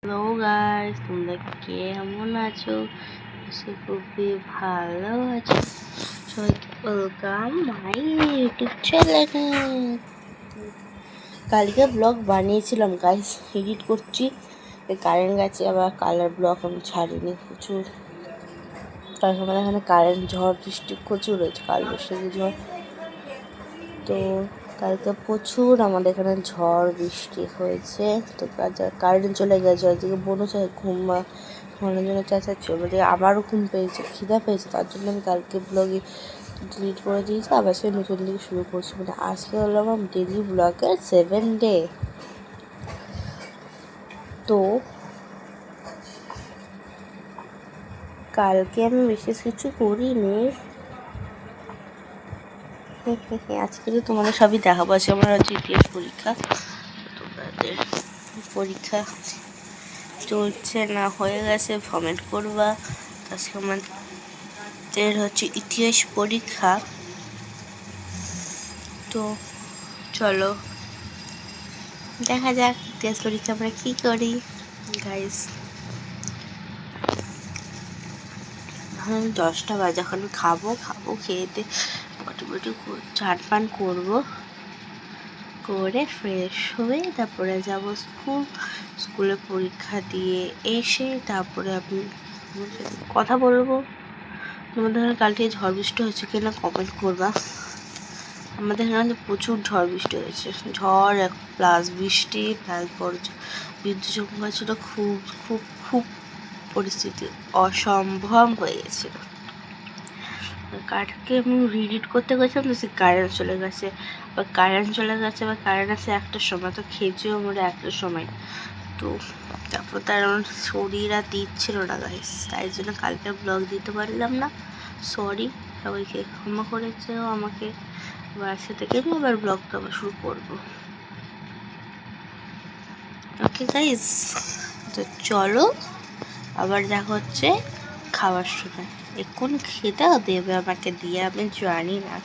Hello guys, তোমরা কেমন আছো? সে খুবই ভালো আছো। সবাইকে ওয়েলকাম মাই ইউটিউব চ্যানেলে। কালকে ব্লগ বানিয়েছিলাম গাইস, এডিট করছি, কারেন্ট গেছে, আবার কালার ব্লগ আমি ছাড়িনি প্রচুর। কালকে আমাদের এখানে কারেন্ট ঝড় বৃষ্টি প্রচুর হয়েছে, কালবৈশাখী ঝড়। তো কালকে প্রচুর আমাদের এখানে ঝড় বৃষ্টি হয়েছে। তো কারেন্ট চলে গেছে, ওইদিকে বোনও চাই ঘুমানোর জন্য চাচাচ্ছি, ওদিকে আমারও ঘুম পেয়েছে, খিদা পেয়েছে, তার জন্য আমি কালকে ব্লগে ডিলিট করে দিয়েছি, আবার সে নতুন দিকে শুরু করছি। মানে আজকে হলো আমার ডেলি ব্লগের 7 ডে। তো কালকে আমি বিশেষ কিছু করিনি। আজকে তো তোমাদের সবই দেখাবো। আছে আমার হচ্ছে ইতিহাস পরীক্ষা। তোমাদের পরীক্ষা চলছে না হয়ে গেছে, ফর্মেট করবা। আজকে আমাদের হচ্ছে ইতিহাস পরীক্ষা। তো চলো দেখা যাক ইতিহাস পরীক্ষা আমরা কী করি গাইস। এখন 10টা বাজে, এখন খাবো খেয়েতে মোটামুটি চান পান করবো, করে ফ্রেশ হয়ে তারপরে যাব স্কুলে পরীক্ষা দিয়ে এসে তারপরে আমি কথা বলবো। তোমাদের এখানে কালকে ঝড় বৃষ্টি হয়েছে কিনা কমেন্ট করবা। আমাদের এখানে প্রচুর ঝড় বৃষ্টি হয়েছে, ঝড় প্লাস বৃষ্টি প্লাস বড় বিদ্যুৎ চমকা ছিল। খুব খুব খুব পরিস্থিতি অসম্ভব হয়ে গেছিল। কাঠকে আমি রিডিট করতে গেছিলাম, তো সে কারেন্ট চলে গেছে, বা কারেন্ট আসে 1টার সময়, তো খেয়েছিও আমরা 1টার সময়। তো তারপর তার আমার শরীর আর দিচ্ছিল না গাইস, তাই জন্য কালকে ব্লগ দিতে পারলাম না। সরি, সবাইকে ক্ষমা করেছেও আমাকে। আজকে থেকে আমি আবার ব্লগটা আবার শুরু করবো। ওকে গাইস, তো চলো আবার দেখা হচ্ছে খাওয়ার সময়। এখন খেতেও দেবে আমাকে দিয়ে, আমি জানি না,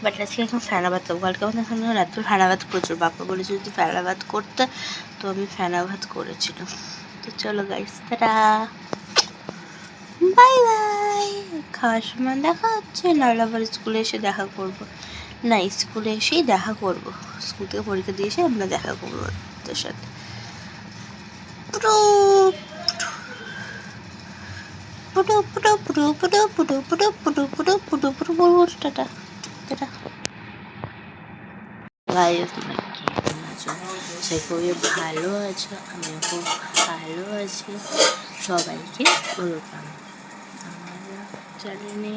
বাট আজকে এখন ফেনা ভাত খাবো। কালকে আমাদের এখানে রাত্রে ফেনা ভাত প্রচুর, বাপা বলেছে যদি ফেনা ভাত করতে, তো আমি ফেনা ভাত করেছিলাম। তো চলো গাইস, টাটা, বাই বাই। খাওয়ার সময় দেখা হচ্ছে, নাহলে আবার স্কুলে এসে দেখা করবো। না, স্কুলে এসেই দেখা করবো, স্কুল থেকে পরীক্ষা দিয়ে এসে আমরা দেখা করবো তোর সাথে। পুরো পুরো পুরো পুরো পুরো পুরো পুরো পুরো পুরো পুরো পুরো পুরো টাটা টাটা। গাইস, তোমরা কেমন আছো? সে খুবই ভালো আছো, আমিও খুব ভালো আছি। সবাইকে ওয়েলকাম আমার চ্যানেলে।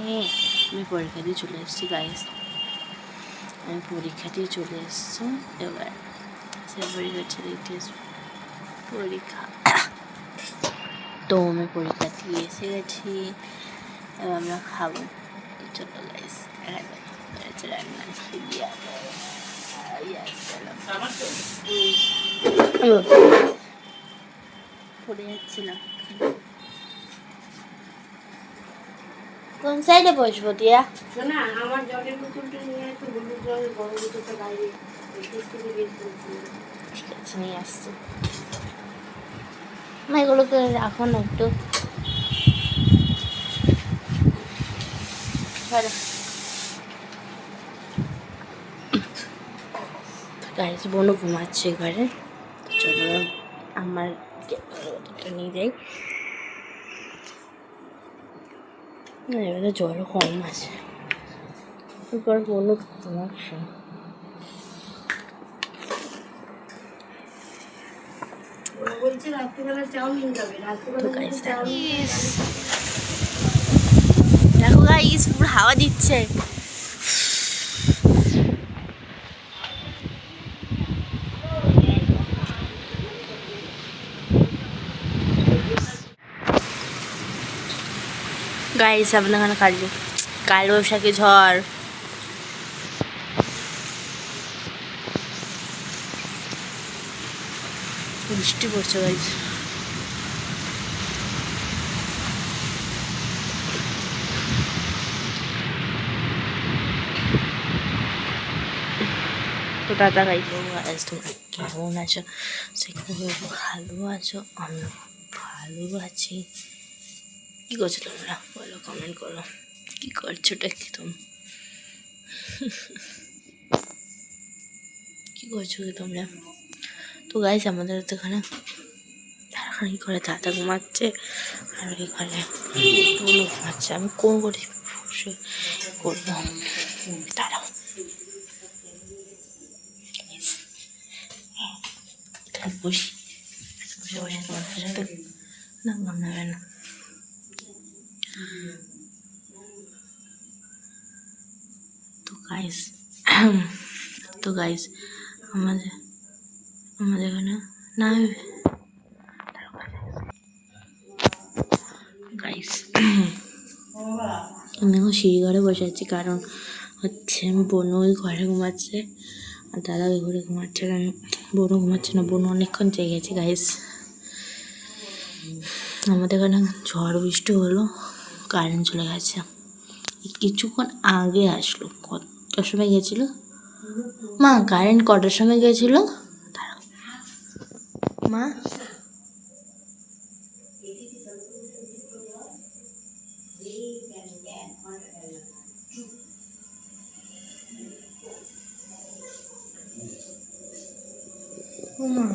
আমি পরীক্ষা দিয়ে চলে এসেছি গাইস, আমি পরীক্ষা দিয়ে চলে এসেছি। এবার সে পরীক্ষা ইতিহাস পরীক্ষা, তো আমি পরীক্ষা দিয়ে এসে গেছি, এবার আমরা খাবো। চলো গাইস, রান্না দিয়ে পড়ে যাচ্ছে না। কোন সাইডে বসবো দিয়া? শোনা, আমার জলের বোতলটা নিয়ে একটু হলুদ রঙের বড় বোতলটা বাইরে ঠিক আছে, নিয়ে আসছি। এগুলোকে রাখো না একটু। গাইস, বোনও ঘুমাচ্ছে ঘরে। চলো আমার নিয়ে যাই। এবারে জলও কম আছে, এরপর বোনও ঘুমাচ্ছে। দেখো গাইস, পুরো হাওয়া দিচ্ছে। গাইস, আপনার এখানে কালবৈশাখী ঝড়, বৃষ্টি পড়ছে গাইস। তো দাদা গাইবো আজ তোমরা কেমন আছো? সেখানে ভালো আছো? আমি ভালো আছি। কী করছো তোমরা বলো, কমেন্ট করো। কী করছোটা কি তুমি? কী করছো তোমরা? তো গাইস আমাদের তো এখানে তাড়াতাড়ি করে দাদা ঘুমাচ্ছে আর এখানে টুনু ঘুমাচ্ছে। আমি কোন করে বসে করবো, দাঁড়াও বসি বসে বসে তোমাদের সাথে না ঘুমাবে না। তো গাইস আমাদের এখানে না গাইস আমি এখন সিঁড়ি ঘরে বসে আছি, কারণ হচ্ছে বোনও ওই ঘরে ঘুমাচ্ছে আর দাদা ওই ঘরে ঘুমাচ্ছে। কারণ বোনও ঘুমাচ্ছে না, বোন অনেকক্ষণ জেগেছে গাইস। আমাদের এখানে ঝড় বৃষ্টি হলো, কারেন্ট চলে গেছে। কিছুক্ষণ আগে আসলো। কটার সময় গেছিল মা? কারেন্ট কটার সময় গেছিল মা? ও মা,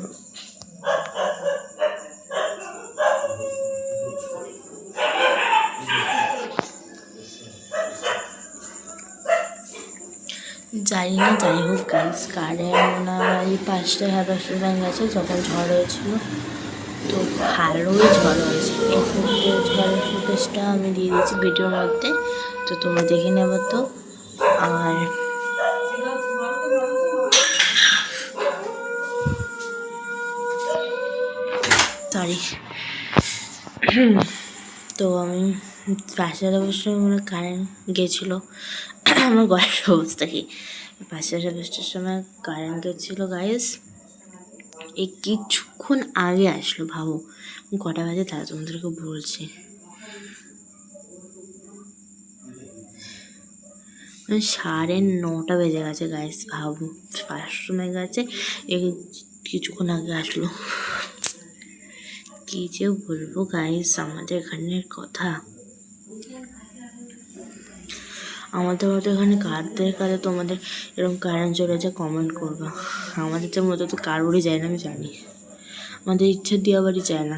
জানি না, যাই হোক গাইস কারেন্ট এই 5টা 5:30 টাইম গেছে যখন ঝড় হয়েছিল। তো ভালোই ঝড় হয়েছে। এই ঝড়ের ফুটেজটা আমি দিয়ে দিয়েছি ভিডিওর মধ্যে, তো তোমরা দেখে নেবে। তো আর সরি, তো আমি 5:30 মানে কারেন্ট গেছিলো। আমার গলার অবস্থা কি, 5:30 সময় কারেন্ট গেছিলো গাইস। এই কিছুক্ষণ আগে আসলো, ভাবো কটা বাজে তারা তোমাদেরকে বলছি। 9:30 বেজে গেছে গাইস, ভাবো 5টার সময় গেছে, এই কিছুক্ষণ আগে আসলো। কি যে বলবো গাইস আমাদের এখানের কথা। আমাদের মতো এখানে কাদের কাছে তোমাদের এরকম কারেন্ট চলে যায় কমেন্ট করবা। আমাদের তো মতো তো কারোরই যায় না, আমি জানি। আমাদের ইচ্ছা দেওয়া বাড়ি যায় না,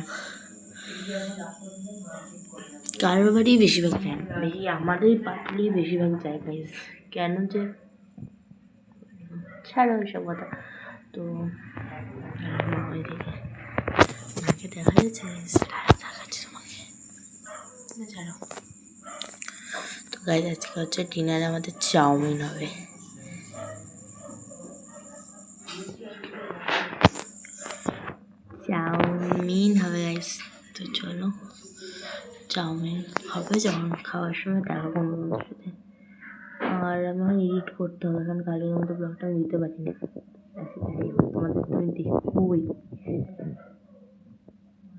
কারোর বাড়ি বেশিরভাগ যায় না, বেশি আমাদের পাটলি বেশিরভাগ যায় গাইস। কেন যে ছাড়ো ওইসব কথা। তো ওইদিকে আমাকে দেখা যাচ্ছে, দেখাচ্ছি তোমাকে, ছাড়ো। তো গাইস আজকে হচ্ছে ডিনারে আমাদের চাউমিন হবে। চাউমিন হবে গাইস, তো চলো চাউমিন হবে যখন খাওয়ার সময় দেখা করবো তোমাদের সাথে। আর আমার এডিট করতে হবে, কারণ কালকের মতো ব্লগটা আমি দিতে পারি না। তোমাদের তো আমি দেখবোই,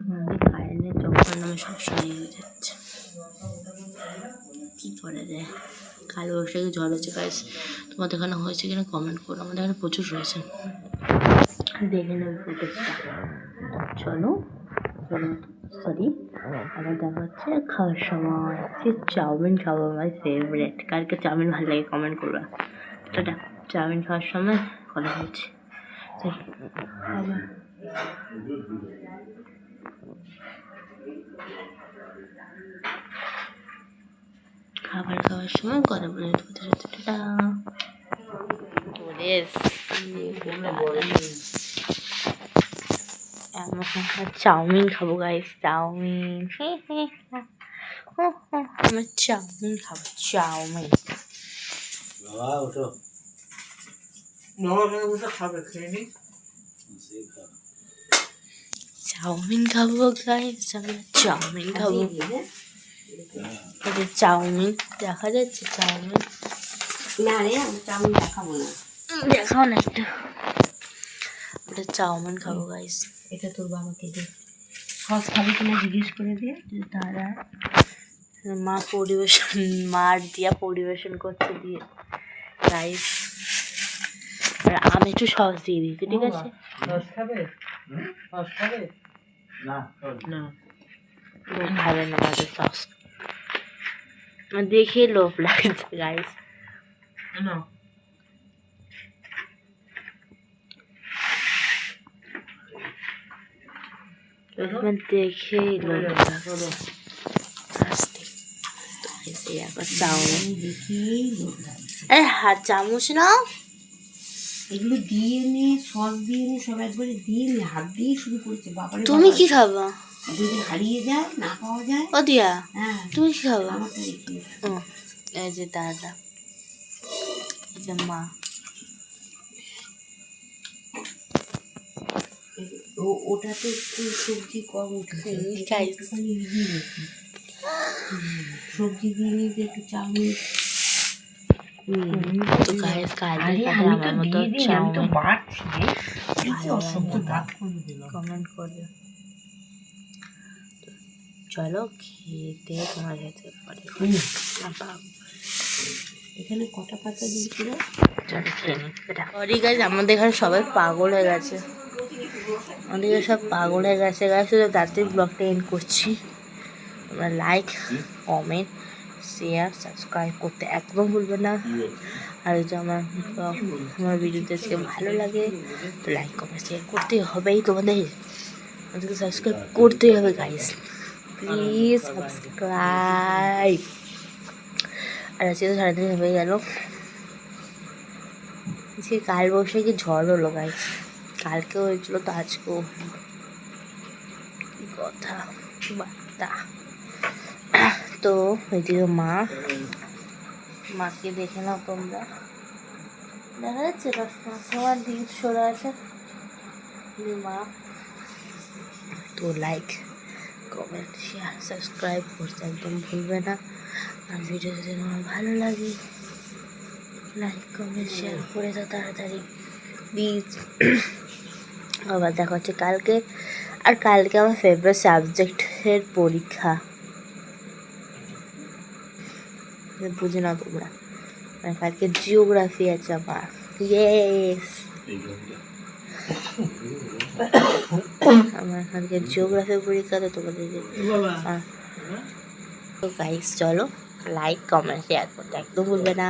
আমাদের কারেন্টের যখন আমার সবসময় হয়ে যাচ্ছে, কী করা যায়। কাল বৈশাখী ঝড় হচ্ছে গাইস, তোমাদের এখানে হয়েছে কিনা কমেন্ট করো। আমাদের এখানে প্রচুর হয়েছে, দেখে নেবে ফুটেজটা। চলো সরি, আবার দেখা হচ্ছে খাওয়ার সময়। চাউমিন খাবো, আমার ফেভারিট। কালকে চাউমিন ভালো লাগে কমেন্ট করবে। টাটা, চাউমিন খাওয়ার সময় কথা হচ্ছে। খাবার খাওয়ার সময় কথা বলে টাটা। চাউমিন খাবো গাইস, চাউমিন। আমার চাউমিন খাবো, চাউমিন। চাউমিন খাবো গাইস, আমরা চাউমিন খাবো। চাউমিন দেখা যাচ্ছে, চাউমিন না রে, আমি চাউমিন দেখাবো না, দেখাও না একটা। ওটা চাউমিন খাবো গাইস। এটা তোর বাবাকে দে, সস খাবি কিনা জিজ্ঞেস করে দিয়ে। তারা মার দিয়া পরিবেশন করতে দিয়ে গাইস। আর আমি একটু সস দিয়ে দিচ্ছি, ঠিক আছে? সস খাবে? সস খাবে? না না, লোভ খাবে না আমাদের সস, দেখে লোভ লাগছে গাইস। না দেখেই লোভ লাগছে। হাত চামচ নাও, এগুলো দিয়ে নে, সস দিয়ে নে, সব একবারে দিয়ে নে, হাত দিয়ে শুরু করছে। বাবারে তুমি কি খাবা? যদি হারিয়ে যায়, না পাওয়া যায়। ও দিয়া, হ্যাঁ, তুমি কি খাবা? আমারটা রেখে ও এই যে দাদা, এই যে মা। ওটাতে একটু সবজি কম উঠেছে, একটুখানি দিয়ে রেখে সবজি দিয়ে নিতে একটু চাউমিন। তো গাইস কালকে আরে সাথে আমি আমার তো মতো দিয়ে দিই, আমি তো চাউমিন বাড়ছি রে। কি যে অসভ্য দাঁত করে দিলাম। কমেন্ট করবে। চলো খেতে তোমার সাথে পরে এখানে কটা পাতা দিয়েছিল? সরি গাইস, আমাদের এখানে সবাই পাগল হয়ে গেছে, আমাদের এখানে সব পাগল হয়ে গেছে গাইস। শুধু তাড়াতাড়ি ব্লগটা এন্ড করছি। তোমরা লাইক, কমেন্ট, শেয়ার, সাবস্ক্রাইব করতে একদম ভুলবে না। আর যদি আমার ভিডিওতে আজকে ভালো লাগে তো লাইক, কমেন্ট, শেয়ার করতে হবেই, তোমাদের আমাদেরকে সাবস্ক্রাইব করতেই হবে গাইস, প্লিজ সাবস্ক্রাইব। আর আজকে তো 3:30 হয়ে গেল, আজকে কাল বৈশাখী ঝড় হলো গাইস, কালকেও হয়েছিল তো আজকেও। কি কথা বার্তা। তো ওইদিকে মাকে দেখে নাও তোমরা, দেখা যাচ্ছে তোমার দিক সরে আসে মা। তো লাইক, কমেন্ট, শেয়ার, সাবস্ক্রাইব করতে একদম ভুলবে না। আর ভিডিও যদি তোমার ভালো লাগে লাইক, কমেন্ট, শেয়ার করে দাও তাড়াতাড়ি প্লিজ। আবার দেখা হচ্ছে কালকে। আর কালকে আমার ফেভারিট সাবজেক্টের পরীক্ষা, বুঝে নাও তোমরা, মানে কালকে জিওগ্রাফি আছে আমার। ইয়েস, আমার কালকে জিওগ্রাফি পরীক্ষা, তো তোমাদের তো গাইস চলো লাইক, কমেন্ট, শেয়ার করতে একদম ভুলবে না।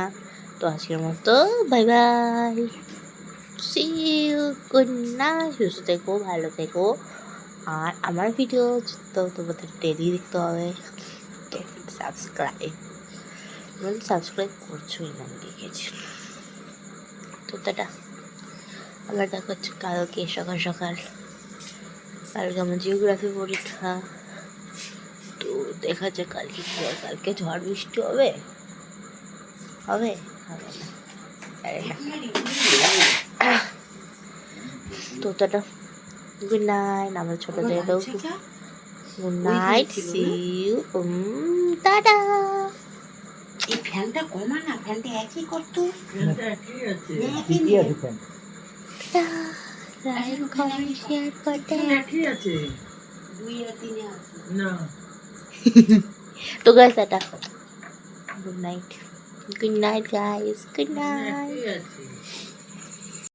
তো আজকের মতো bye bye, see you, good night, সুস্থ থেকো, ভালো থেকো। আর আমার ভিডিও তো তোমাদের ডেলি দেখতে হবে, তো সাবস্ক্রাইব করছোই না আমি দেখেছি। তো টাটা, আবার দেখা হচ্ছে কালকে সকাল সকাল। কালকে আমার জিওগ্রাফি পরীক্ষা, তো দেখা যাক কালকে কি হয়। কালকে ঝড় বৃষ্টি হবে হবে হবে না, তো টাটা, গুড নাইট। আমার ছোট জায়গাটাও গুড নাইট, সি ইউ, টাটা। এই ফ্যানটা কমা না, ফ্যানটা একই করতো। লাইক, কমেন্ট, শেয়ার করতে আছে 2 আর 3 আছে না। তো guys tata, good night, good night guys, good night. আছে